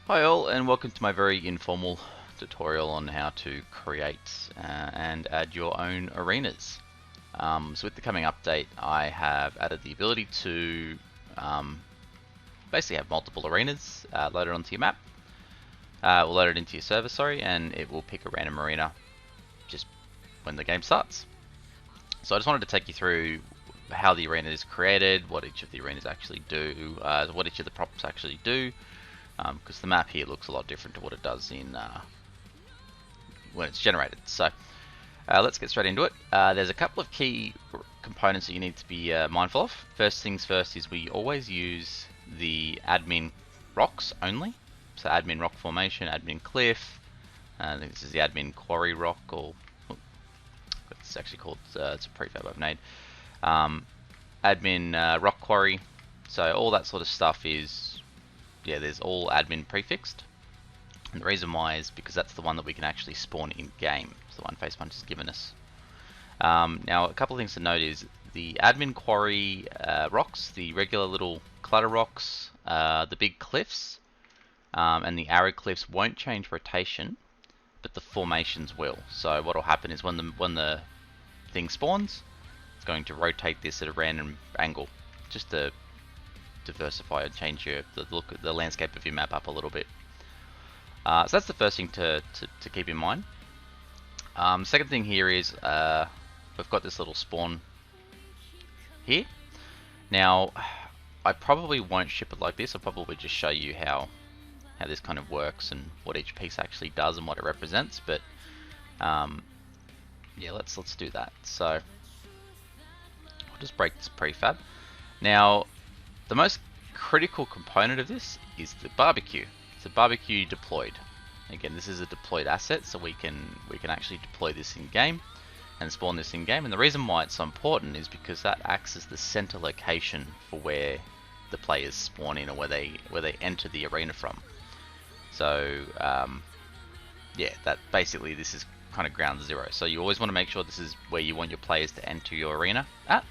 Hi all, and welcome to my very informal tutorial on how to create and add your own arenas. So with the coming update, I have added the ability to basically have multiple arenas loaded onto your map. We'll load it into your server, sorry, and it will pick a random arena just when the game starts. So I just wanted to take you through how the arena is created, what each of the arenas actually do, what each of the props actually do, because the map here looks a lot different to what it does in when it's generated. So let's get straight into it. There's a couple of key components that you need to be mindful of. First things first is we always use the admin rocks only. So admin rock formation, admin cliff. I think this is the admin quarry rock, or it's actually called, it's a prefab I've made. Admin rock quarry. So all that sort of stuff is, yeah, there's all admin prefixed. And the reason why is because that's the one that we can actually spawn in game. It's the one FacePunch has given us. Now, a couple of things to note is the admin quarry rocks, the regular little clutter rocks, the big cliffs, and the arrow cliffs won't change rotation, but the formations will. So what will happen is when the thing spawns, it's going to rotate this at a random angle, just to diversify and change the landscape of your map up a little bit. So that's the first thing to keep in mind. Second thing here is we've got this little spawn here. Now, I probably won't ship it like this. I'll probably just show you how this kind of works and what each piece actually does and what it represents. But yeah, let's do that. So I'll just break this prefab. Now, the most critical component of this is the barbecue. So bbq deployed. Again, this is a deployed asset, so we can actually deploy this in game and spawn this in game. And the reason why it's so important is because that acts as the center location for where the players spawn in, or where they enter the arena from. So yeah, that basically this is kind of ground zero. So you always want to make sure this is where you want your players to enter your arena at.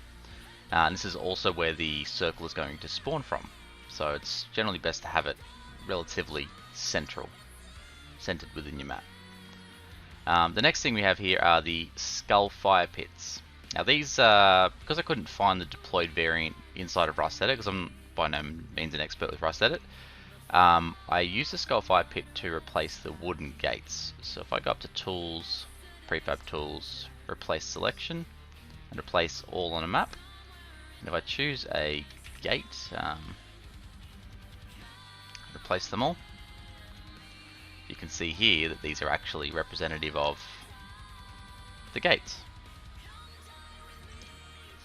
And this is also where the circle is going to spawn from. So it's generally best to have it relatively centered within your map. The next thing we have here are the skull fire pits. Now these, because I couldn't find the deployed variant inside of Rust Edit, because I'm by no means an expert with Rust Edit, I used the skull fire pit to replace the wooden gates. So if I go up to Tools, Prefab Tools, Replace Selection, and Replace All on a Map, and if I choose a gate, replace them all, you can see here that these are actually representative of the gates.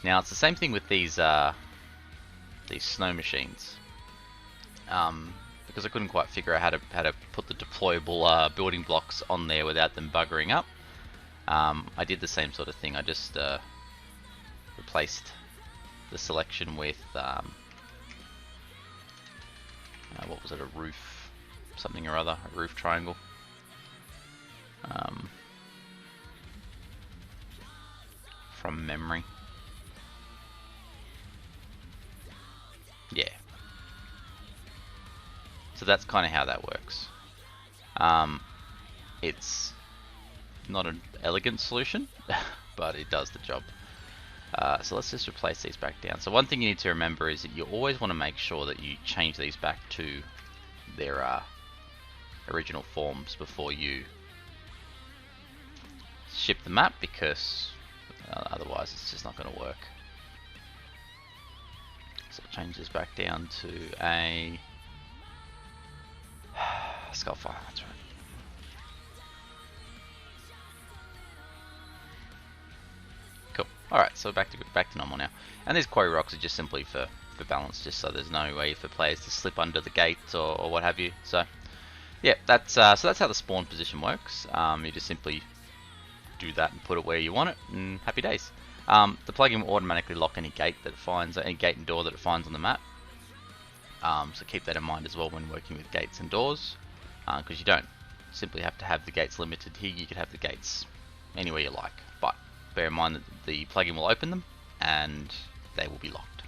Now it's the same thing with these snow machines. Because I couldn't quite figure out how to put the deployable building blocks on there without them buggering up, I did the same sort of thing. I just replaced the selection with what was it, a roof something or other, a roof triangle. From memory. Yeah. So that's kind of how that works. It's not an elegant solution, but it does the job. So let's just replace these back down. So one thing you need to remember is that you always want to make sure that you change these back to their original forms before you ship the map, because otherwise it's just not going to work. So change this back down to a skullfire, that's right. Cool. Alright, so back to normal now. And these quarry rocks are just simply for balance, just so there's no way for players to slip under the gate or what have you. So yeah, that's how the spawn position works. You just simply do that and put it where you want it, and happy days. The plugin will automatically lock any gate that it finds, any gate and door that it finds on the map. So keep that in mind as well when working with gates and doors, because you don't simply have to have the gates limited here. You could have the gates anywhere you like, but bear in mind that the plugin will open them and they will be locked.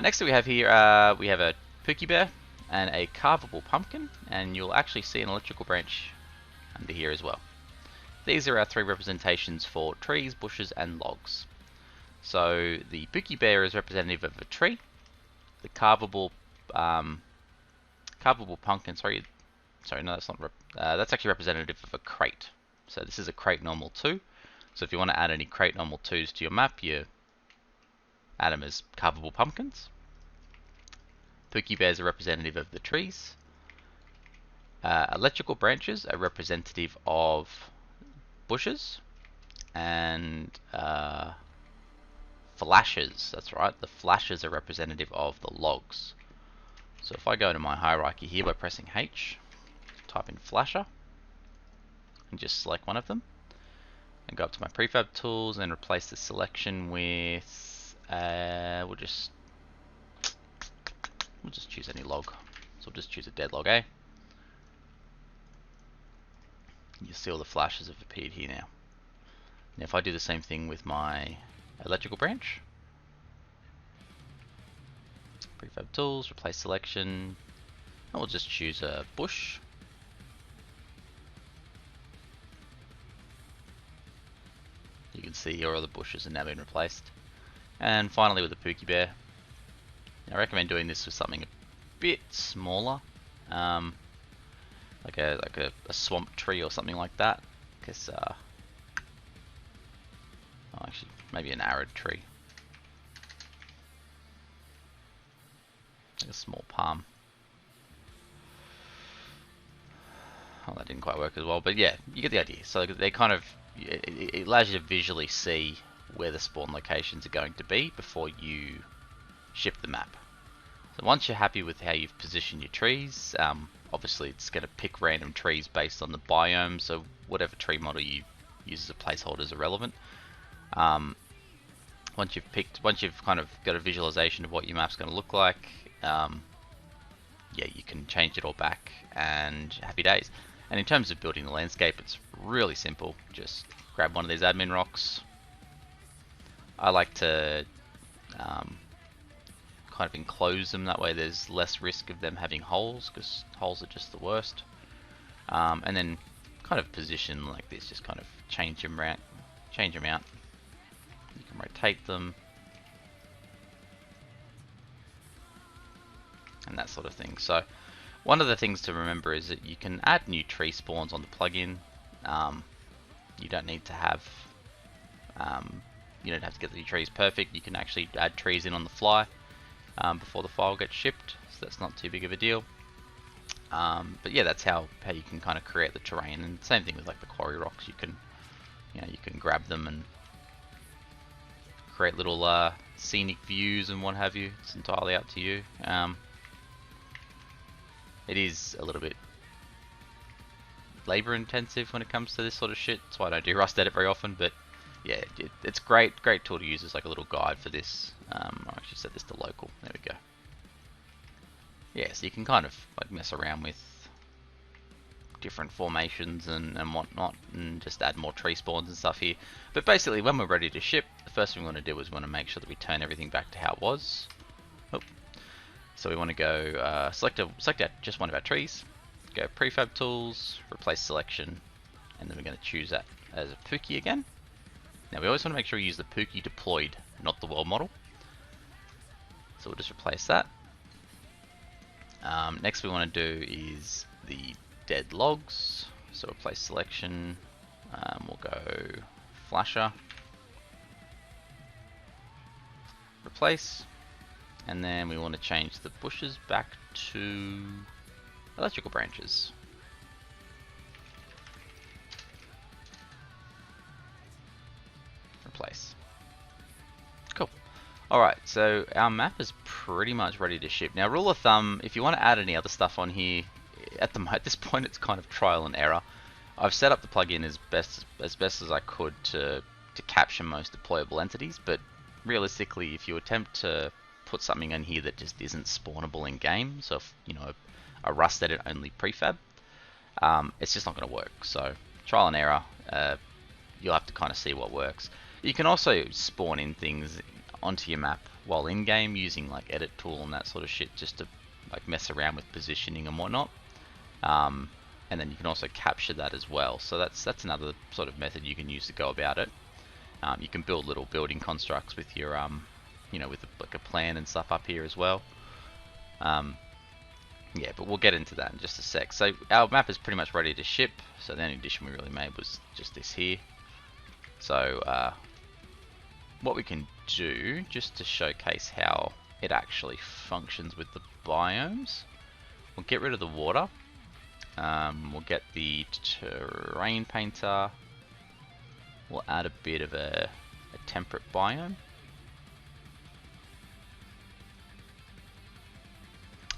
Next thing we have here, we have a Pookie Bear. and a carvable pumpkin, and you'll actually see an electrical branch under here as well. These are our three representations for trees, bushes, and logs. So the Bookie Bear is representative of a tree. The carvable pumpkin, sorry, no, that's not. That's actually representative of a crate. So this is a crate normal 2. So if you want to add any crate normal 2s to your map, you add them as carvable pumpkins. Bookie Bears are representative of the trees. Electrical branches are representative of bushes, and flashes, that's right, the flashes are representative of the logs. So if I go to my hierarchy here by pressing H, type in flasher, and just select one of them, and go up to my prefab tools and replace the selection with, we'll just choose any log. So we'll just choose a dead log A. You see all the flashes have appeared here now. Now if I do the same thing with my electrical branch, prefab tools, replace selection, and we'll just choose a bush. You can see here all the bushes have now been replaced. And finally with the Pookie Bear. Now, I recommend doing this with something a bit smaller, like a swamp tree or something like that, because actually maybe an arid tree, like a small palm. Oh, that didn't quite work as well, but yeah, you get the idea. So they kind of, it allows you to visually see where the spawn locations are going to be before you ship the map. So once you're happy with how you've positioned your trees, obviously it's going to pick random trees based on the biome, so whatever tree model you use as a placeholder is irrelevant. Once you've kind of got a visualization of what your map's going to look like, yeah, you can change it all back and happy days. And in terms of building the landscape, it's really simple. Just grab one of these admin rocks. I like to kind of enclose them, that way there's less risk of them having holes, because holes are just the worst. And then kind of position like this, just kind of change them out. You can rotate them and that sort of thing. So one of the things to remember is that you can add new tree spawns on the plugin. You don't need to have you don't have to get the trees perfect. You can actually add trees in on the fly before the file gets shipped, so that's not too big of a deal. But yeah, that's how you can kind of create the terrain. And same thing with like the quarry rocks. You can grab them and create little scenic views and what have you. It's entirely up to you. It is a little bit labor intensive when it comes to this sort of shit. That's why I don't do Rust Edit very often, but yeah, it's great tool to use as like a little guide for this. I actually set this to local. There we go. Yeah, so you can kind of like mess around with different formations and whatnot, and just add more tree spawns and stuff here. But basically, when we're ready to ship, the first thing we want to do is we want to make sure that we turn everything back to how it was. Oh. So we want to go select out just one of our trees, go prefab tools, replace selection, and then we're going to choose that as a Pookie again. Now we always want to make sure we use the Pookie deployed, not the world model. So we'll just replace that. Next we want to do is the dead logs. So replace selection. We'll go flasher, replace, and then we want to change the bushes back to electrical branches. Replace. Cool. Alright, so our map is pretty much ready to ship. Now, rule of thumb, if you want to add any other stuff on here, at this point it's kind of trial and error. I've set up the plugin as best as I could to capture most deployable entities, but realistically, if you attempt to put something in here that just isn't spawnable in game, so if, a Rust Edit only prefab, it's just not going to work. So trial and error, you'll have to kind of see what works. You can also spawn in things onto your map while in game using like edit tool and that sort of shit, just to like mess around with positioning and whatnot. And then you can also capture that as well. So that's another sort of method you can use to go about it. You can build little building constructs with your with like a plan and stuff up here as well. Yeah, but we'll get into that in just a sec. So our map is pretty much ready to ship. So the only addition we really made was just this here. So what we can do, just to showcase how it actually functions with the biomes, we'll get rid of the water. We'll get the terrain painter. We'll add a bit of a temperate biome.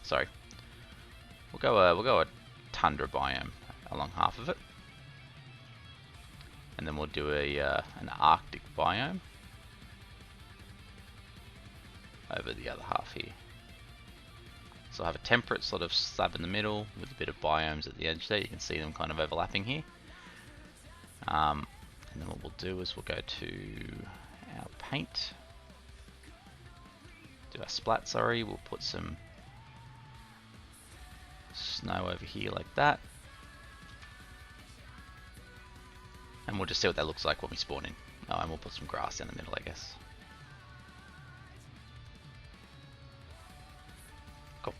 Sorry. We'll go a tundra biome along half of it, and then we'll do an arctic biome over the other half here. So I have a temperate sort of slab in the middle with a bit of biomes at the edge there. You can see them kind of overlapping here. And then what we'll do is we'll go to our paint, do our splat, sorry, we'll put some snow over here like that. And we'll just see what that looks like when we spawn in. Oh, and we'll put some grass in the middle, I guess. Cool.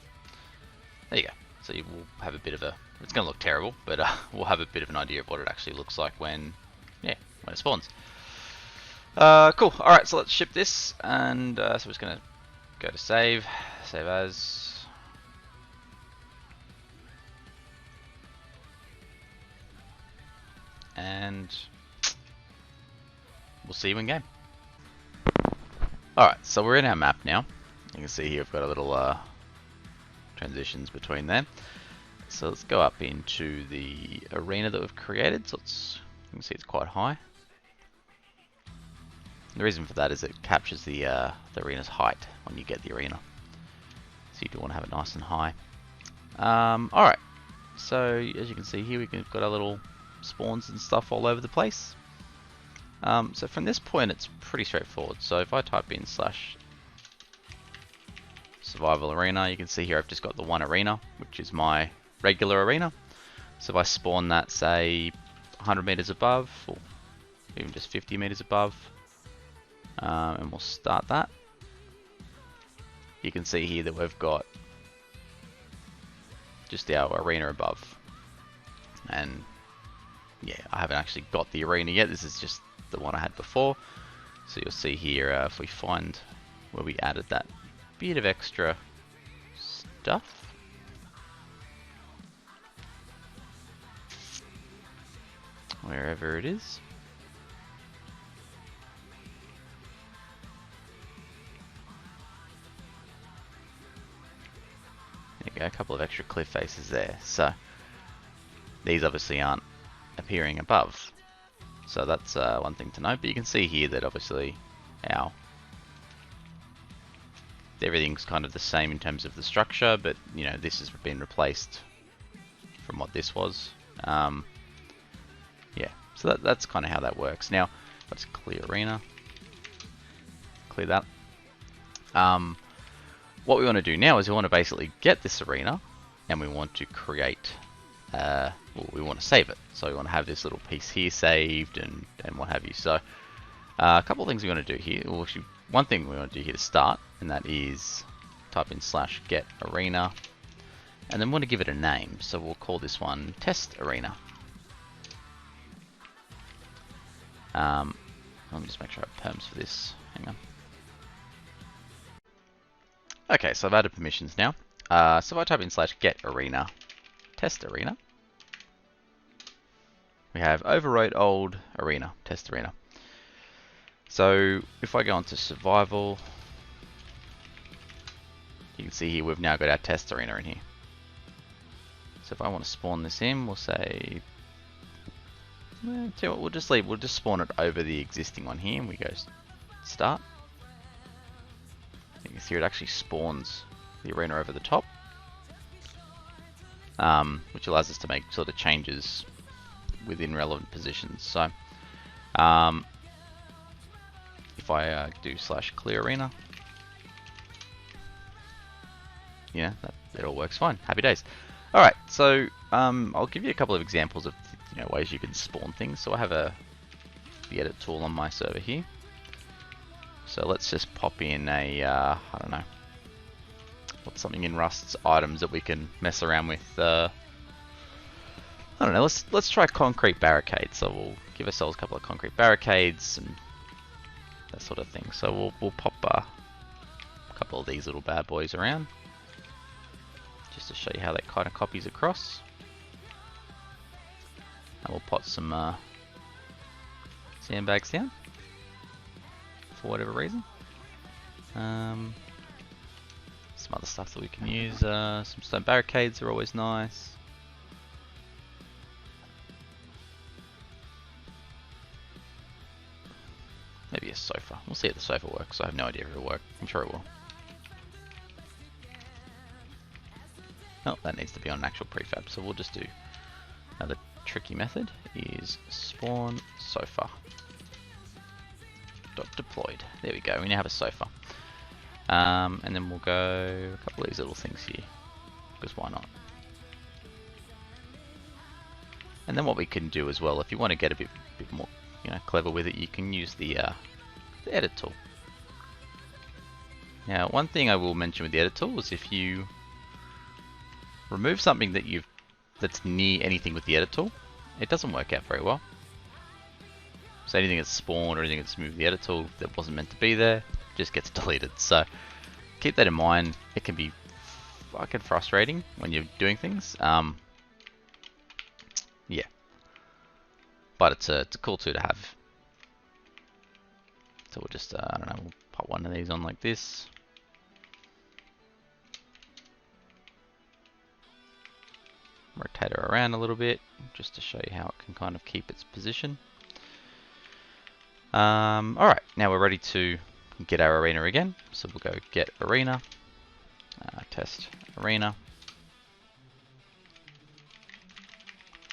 There you go. So you will have a bit of a, it's going to look terrible, but we'll have a bit of an idea of what it actually looks like when it spawns. Cool. Alright, so let's ship this, and so we're just going to go to save as. And we'll see you in game. Alright, so we're in our map now. You can see here I've got a little transitions between them. So let's go up into the arena that we've created. So you can see it's quite high. The reason for that is it captures the arena's height when you get the arena. So you do want to have it nice and high. Alright, so as you can see here, we've got our little spawns and stuff all over the place. So from this point it's pretty straightforward. So if I type in /SurvivalArena, you can see here I've just got the one arena, which is my regular arena. So if I spawn that, say 100 meters above, or even just 50 meters above, and we'll start that, you can see here that we've got just our arena above. And yeah, I haven't actually got the arena yet. This is just the one I had before. So you'll see here if we find where we added that bit of extra stuff. Wherever it is. There you go, a couple of extra cliff faces there. So these obviously aren't appearing above, so that's one thing to note. But you can see here that obviously everything's kind of the same in terms of the structure, but you know, this has been replaced from what this was. Yeah, so that's kind of how that works. Now let's clear arena, clear that. What we want to do now is we want to basically get this arena, and we want to create well, we want to save it. So we want to have this little piece here saved and what have you. So a couple of things we want to do here. Well, actually, one thing we want to do here to start, and that is type in /getarena, and then we want to give it a name. So we'll call this one test arena. Let me just make sure I have perms for this. Hang on. Okay, so I've added permissions now. So if I type in /getarena, test arena, we have overwrote old arena, test arena. So if I go onto survival, you can see here we've now got our test arena in here. So if I want to spawn this in, we'll say, well, tell you what, we'll just spawn it over the existing one here, and we go start. You can see it actually spawns the arena over the top, which allows us to make sort of changes within relevant positions. So if I do /clear arena, yeah, it all works fine. Happy days. Alright, so I'll give you a couple of examples of ways you can spawn things. So I have the edit tool on my server here. So let's just pop in a, I don't know, what's something in Rust's items that we can mess around with. I don't know, let's try concrete barricades. So we'll give ourselves a couple of concrete barricades and that sort of thing. So we'll pop a couple of these little bad boys around, just to show you how that kind of copies across. And we'll put some sandbags down for whatever reason. Some other stuff that we can use. Some stone barricades are always nice. Maybe a sofa. We'll see if the sofa works. I have no idea if it'll work. I'm sure it will. Oh, that needs to be on an actual prefab, so we'll just do another tricky method is spawn sofa .deployed. There we go, we now have a sofa. And then we'll go a couple of these little things here, because why not? And then what we can do as well, if you want to get a bit more clever with it, you can use the edit tool. Now, one thing I will mention with the edit tool is if you remove something that's near anything with the edit tool, it doesn't work out very well. So anything that's spawned or anything that's moved with the edit tool that wasn't meant to be there just gets deleted. So keep that in mind. It can be fucking frustrating when you're doing things. Yeah, but it's a cool tool to have. So we'll just I don't know, we'll pop one of these on like this. Rotate her around a little bit just to show you how it can kind of keep its position. Alright, now we're ready to get our arena again. So we'll go get arena, test arena,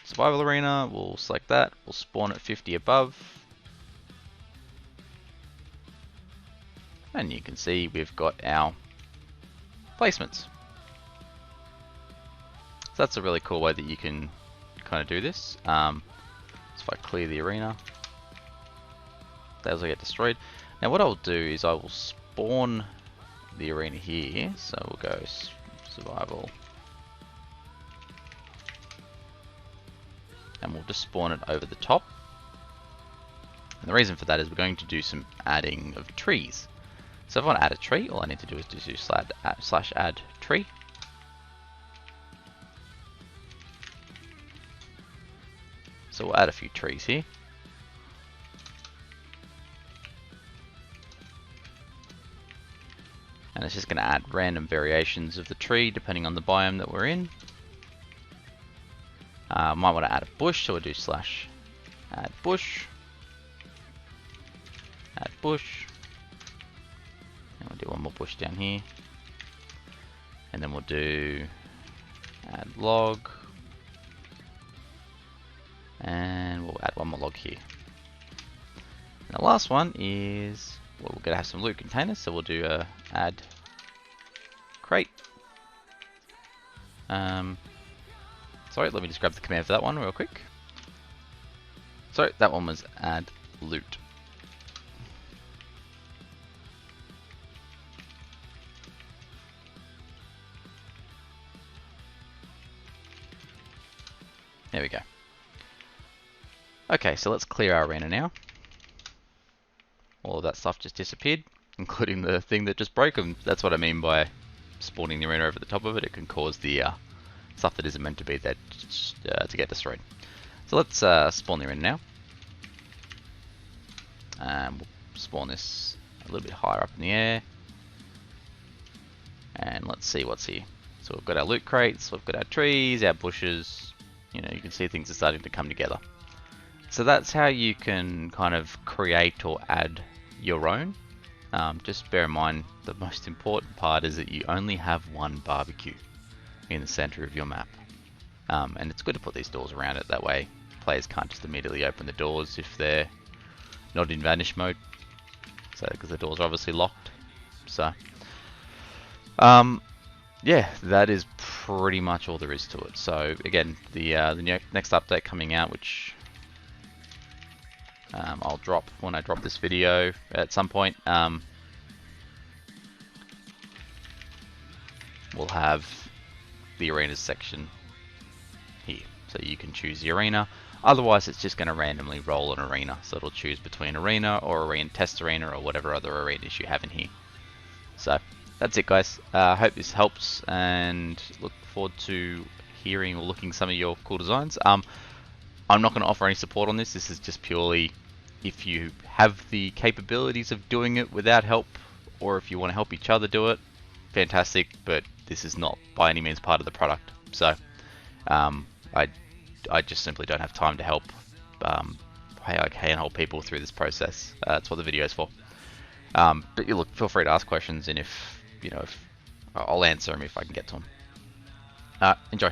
survival arena, we'll select that, we'll spawn at 50 above. And you can see we've got our placements. So that's a really cool way that you can kind of do this. So if I clear the arena, those will get destroyed. Now what I'll do is I will spawn the arena here. So we'll go survival. And we'll just spawn it over the top. And the reason for that is we're going to do some adding of trees. So if I want to add a tree, all I need to do is just do slash add tree. So we'll add a few trees here. And it's just going to add random variations of the tree depending on the biome that we're in. Might want to add a bush, so we'll do slash add bush. Add bush. And we'll do one more bush down here. And then we'll do add log. And we'll add one more log here. And the last one is, well, we're going to have some loot containers, so we'll do a add crate. Sorry, let me just grab the command for that one real quick. Sorry, that one was add loot. There we go. Okay, so let's clear our arena now. All of that stuff just disappeared, including the thing that just broke, and that's what I mean by spawning the arena over the top of it. It can cause the stuff that isn't meant to be there to get destroyed. So let's spawn the arena now. We'll spawn this a little bit higher up in the air. And let's see what's here. So we've got our loot crates, we've got our trees, our bushes. You know, you can see things are starting to come together. So that's how you can kind of create or add your own. Just bear in mind, the most important part is that you only have one barbecue in the center of your map. And it's good to put these doors around it, that way players can't just immediately open the doors if they're not in vanish mode. So, because the doors are obviously locked. So, yeah, that is pretty much all there is to it. So again, the next update coming out, which I'll drop when I drop this video at some point. We'll have the arenas section here, so you can choose the arena. Otherwise, it's just going to randomly roll an arena, so it'll choose between arena or arena test arena or whatever other arenas you have in here. So that's it, guys. I hope this helps, and look forward to hearing or looking some of your cool designs. I'm not going to offer any support on this. This is just purely if you have the capabilities of doing it without help, or if you want to help each other do it, fantastic. But this is not by any means part of the product. So I just simply don't have time to help handhold people through this process. That's what the video is for. But you look, feel free to ask questions, and if I'll answer them if I can get to them. Enjoy.